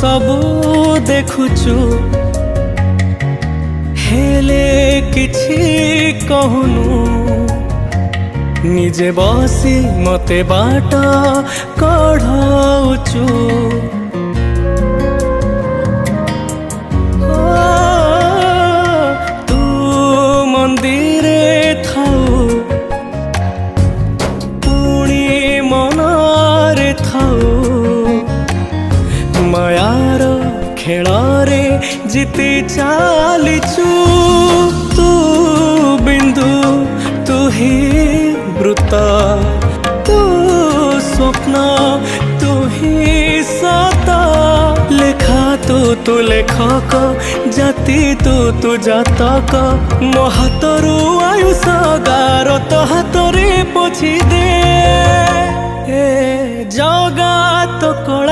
सबू देखुचु हेले किछि कहूनु निजे बसी मते बाट कढ़ाउचु तू मंदिरे थाउ पुणी मनरे थाउ मायार खेଳରେ जीति चालिचु तू बिंदु तू ही वृत्त तू स्वप्न तू ही सत लेखा तू लेखक जाति तू जातक मो हाथरू आयुष गार तो हाथरे पोछि दे जगा तो कला।